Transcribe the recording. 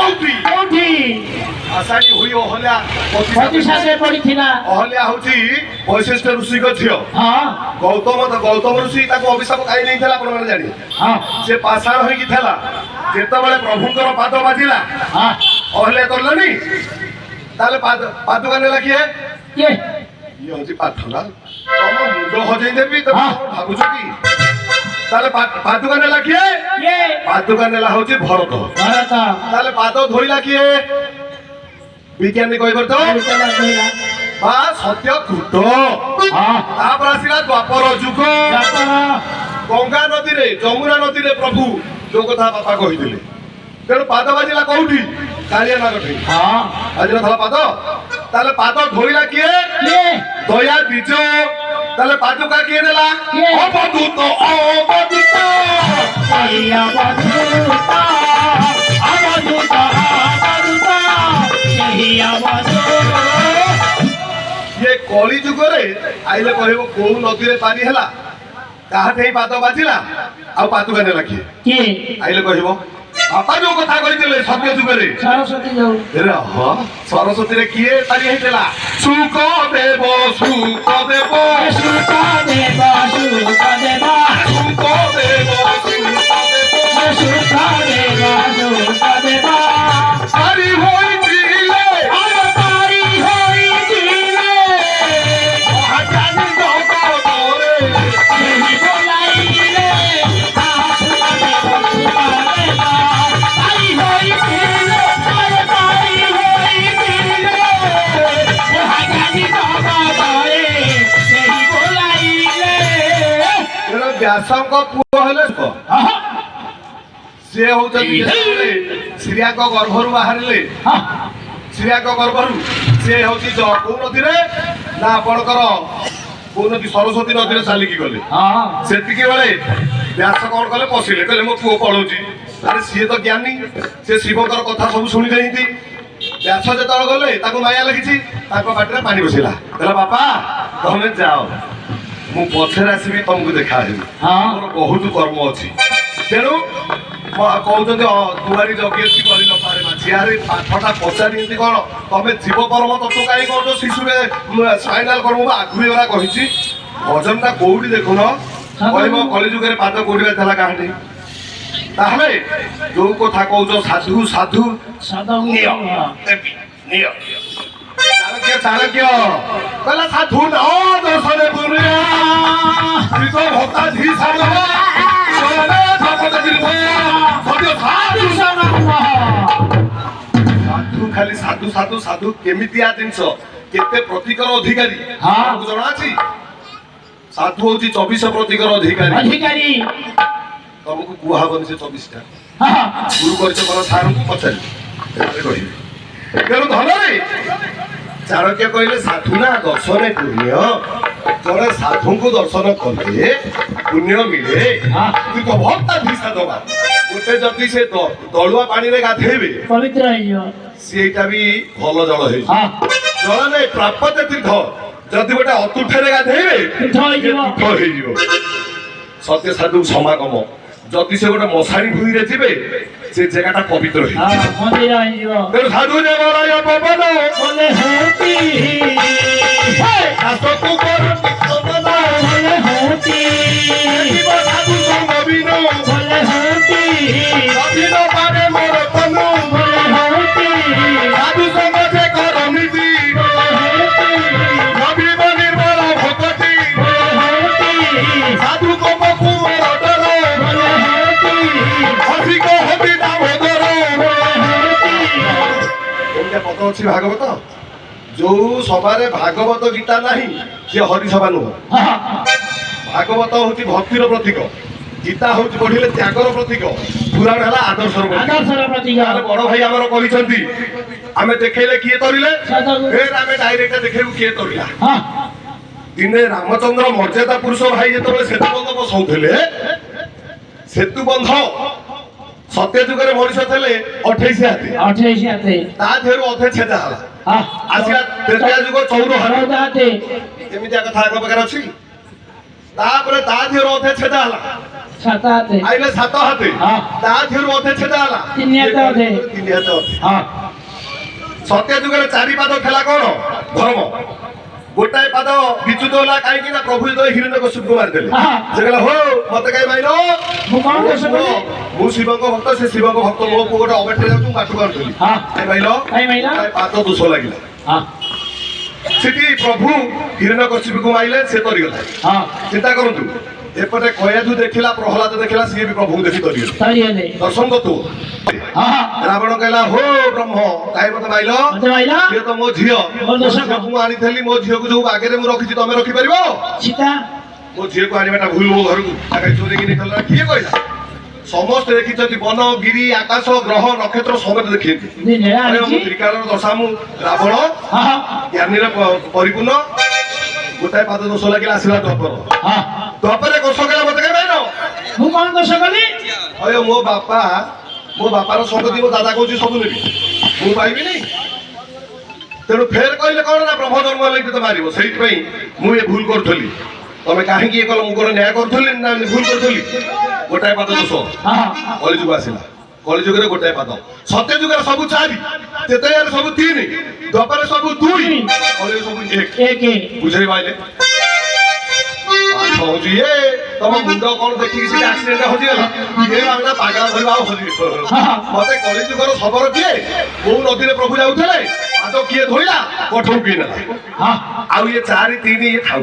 कोठी कोठी आसानी हुई ओहल्या प्रतिशत पड़ी थिला ओहल्या होची वैशिष्ट ऋषि को झियो हां गौतम ऋषि ताको अभिशाप काई नहीं थला आपण माने जानी हां से पाषाण होई कि थला जेते बेले प्रभुकर पाद बाजिला हां ओहल्या तोलनी ताले पादुका नेला किए ये होची पाठला तम मुंडो हजै देबी त भाबुछ कि ताले पादुका नेला किए ये पादुका नेला होची भरत ताले पाद धोइला किए विज्ञानी कहि परतो बा सत्य कृत तापर आसिला द्वापर जुग गंगा नदी रे जमुना नदी रे प्रभु जो कथा बापा कहिदिले तेणु पाद बाजिला कोठी कालिया नागठे बाजिला थला पाद ताले पाद धोइला किए दया बीज ताले पादुका किए नेला अवधूत ये कली जुग रे आइले कहबो को नदी रे पानी हला काहते पाद बाजिला आ पादुका नेला किए आइले कहबो बापा जो कथा कहिदिले सत्य जुग रे सरस्वती जाऊ रे हां सरस्वती रे किए पानी हेतला सुख देव सुख देव सुख देव सुख देव सुख देव सुख देव सुख देव हरि होई दिले अवतारी होई दिले महाज्ञानी जगत तोरे एही बोलाइले सुख देव सुख देव आई होई दिले अवतारी होई दिले महाज्ञानी जगत तोरे एही बोलाइले तेरा व्यासंग पुओ हेले को से होचती श्रिया को गर्भरु बाहरिले श्रिया को गर्भरु से होची जो को नदी रे ना आपणकर को नदी सरस्वती नदी रे चाली की गले सेतिकी बेले व्यास कोन कले पसिले कहले मो पुओ पळौची अरे सिए तो ज्ञानी से शिवकर कथा सब सुनि जाईती व्यास जतळ गले ताको माया लागिची ताको बाटरे पानी बसिला कहला बापा तमे जाओ मु पछरे आसीबी तुमको देखा हेबी मोर बहुत कर्म अछि तेनु कहते दुआरी जगियसी कर न पारे माछियारे पाठटा पचारि कौन तुम जीव कर्म तत्व कहीं कौन शिशु स्पाइनाल कर्म आगुरी गला कही भजनटा कौटी देखुन कह कलिजुगे पाद कौटा कहानी ताहले जो कथा कौच साधु साधु चाणक्य चाणक्य कहला साधु न दर्शने भक्ता धी साधु खाली साधु साधु साधु केमितिया जिनस केते प्रतीकर अधिकारी आपको जणा अछि साधु होची 24 प्रतीकर अधिकारी तुमको कुहा बन से 24 टा गुरु करछ पर सार को पछारी कहि केरो धन रे चाणक्य कहले साधु ना दर्शन पुण्य जड़े साधु को दर्शन कले पुण्य मिले तू तो भक्ता धिसा दबा गोटे जति से दलुआ पानी रे गाधेबे पवित्र होइयो सेटा भी भल जल हे जल नै प्राप्त तीर्थ जति गोटे अतुठे रे गाधेबे तीर्थ होइयो सत्य साधु समागम जति से गोटे मशाणी भूई रे जिबे से जगहटा पवित्र होइयो मंदिर होइयो तेरे साधु ने बराय पवन बोले होती आसो को कर बोले होती जीव साधु संग बिनु बोले होती अधीन पारे मोर तनु बोले होती साधु संग जे करमिति रवि निर्मल भक्ति साधु को मकु मोर डर हसी को होती दामोदर एटा पद अछि भागवत जो सभारे भागवत गीता नहीं से हरि सभा नुह भागवत होती भक्तिर प्रतीक गीता होती पढ़िले त्यागर प्रतीक पुराण है आदर्शर प्रतीक बड़ भाई आमर कहते आम देखले किए तरिले फिर आम डायरेक्ट देखू किए तरिला दिने रामचंद्र मर्यादा पुरुष भाई जो सेतुबंध बसाऊले सेतुबंध सत्य जुगे मनीष थे 28 हाथी ता देहरु अधे छेदा हला आसिया त्रेता जुग 14 हाथी एमितिया कथा आग प्रकार अछि तापरे ता देहरु अधे छेदा हला ସାତ ହାତ ଆଇଲେ 7 ହାତେ ହଁ। ତା ଥିରୁ ଅଧେ ଛେଦା ହେଲା 3 ହାତ ଅଧେ 3 ହାତ ଅଧେ। ହଁ ସତ୍ୟ ଯୁଗରେ 4 ପାଦ ଥିଲା କଣ ଧର୍ମ ଗୋଟାଏ ପାଦ ବିଚ୍ୟୁତ ହେଲା କାହିଁକି ନା ପ୍ରଭୁ ଯେତେବେଳେ ହିରଣ୍ୟକଶ୍ୟପକୁ ମାରିଦେଲେ ହଁ। ସେ କହିଲା ହୋ ମତେ କାହିଁ ମାଇଲ ମୁଁ କଣ ଦୋଷ କଲି? ମୁଁ ଶିବଙ୍କ ଭକ୍ତ ସେ ଶିବଙ୍କ ଭକ୍ତ ମୋ ପୁଅ ଗୋଟେ ଅବେଟରେ ଯାଉଛି ମୁଁ ବାଟକୁ ଆଣୁଥିଲି ହଁ କାହିଁ ମାଇଲ କାହିଁ ମାଇଲ? ପାଦ ଦୋଷ ଲାଗିଲା ହଁ ସେଠି ପ୍ରଭୁ ହିରଣ୍ୟକଶ୍ୟପକୁ ମାଇଲେ ସେ ତରିଗଲା ହଁ ଚିନ୍ତା କରନ୍ତୁ ଏପଟେ କୟାଧୁ ଦେଖିଲା ପ୍ରହ୍ଲାଦ ଦେଖିଲା ସିଏ ବି ପ୍ରଭୁଙ୍କୁ ଦେଖି ତରିଗଲେ ସରିଗଲେ ଦର୍ଶନ ତୁ ହଁ ରାବଣ କହିଲା ହୋ ବ୍ରହ୍ମ କାହିଁ ମତେ ମାଇଲ ମତେ ମାଇଲ ସିଏ ତ ମୋ ଝିଅ ମୋ ଦୋଷ କଣ? ମୁଁ ଆଣିଥିଲି ମୋ ଝିଅକୁ ଯୋଉ ବାଗରେ ମୁଁ ରଖିଛି ତମେ ରଖିପାରିବ ସୀତା ମୋ ଝିଅକୁ ଆଣିବାଟା ଭୁଲ ମୋ ଘରକୁ ଆগে ଚୋରିକି ନେଇଥିଲା କିଏ କହିଲା ସମସ୍ତେ ଦେଖିଛନ୍ତି ବନ ଗିରି ଆକାଶ ଗ୍ରହ ନକ୍ଷତ୍ର ସମସ୍ତେ ଦେଖିଛନ୍ତି ଦିନେ ଆରେ ମୁଁ ଆଣିଛି ତ୍ରିକାଳର ଦଶା ମୁଁ ରାବଣ ହଁ ଜ୍ଞାନୀର ପରିପୂର୍ଣ୍ଣ ଗୋଟାଏ ପାଦ ଦୋଷ ଲାଗିଲା ଆସିଲା ଦ୍ୱାପର ହଁ ଦ୍ୱାପରରେ କୋଷ କହିଲା ମତେ କାହିଁ ମାଇଲ ମୁଁ କଣ ଦୋଷ କଲି? ଅୟ ମୋ ବାପାର ସମ୍ପତ୍ତି ମୋ ଦାଦା କହୁଛି ସବୁ ନେବି ମୁଁ ପାଇବିନି ତେଣୁ ଫେର କହିଲେ କଣ ନା ବ୍ରହ୍ମ ଜନ୍ମ ହେଲେ ତତେ ମାରିବ ସେଇଥିପାଇଁ ମୁଁ ଏ ଭୁଲ କରୁଥିଲି ତମେ କାହିଁକି ଏ କଲ ମୁଁ କଣ ନ୍ୟାୟ କରୁଥିଲି ନା ଭୁଲ କରୁଥିଲି ଗୋଟାଏ ପାଦ ଦୋଷ ହଁ କଳିଯୁଗ ଆସିଲା କଳିଯୁଗରେ ଗୋଟାଏ ପାଦ ସତ୍ୟ ଯୁଗରେ ସବୁ 4 ତେତେୟାରେ ସବୁ 3 ଦ୍ୱାପରରେ ସବୁ 2 କଳିରେ ସବୁ 1 ଏକ ବୁଝେଇ ପାଇଲେ ହଉଛି ଇଏ ତମ ମୁଣ୍ଡ କଣ ଦେଖିକି ସେଠି ଆକ୍ସିଡେଣ୍ଟ ହଜିଗଲା ଇଏ ଆମେ ପାଗଳା ଧରିବା ଆଉ ହଜି ମତେ କଳିଯୁଗର ଖବର କିଏ କୋଉ ନଦୀରେ ପ୍ରଭୁ ଯାଉଥିଲେ ପାଦ କିଏ ଧୋଇଲା କଠଉ କିଏ ନେଲା ହଁ ଆଉ ଇଏ 4 3 ଇଏ ଥାଉ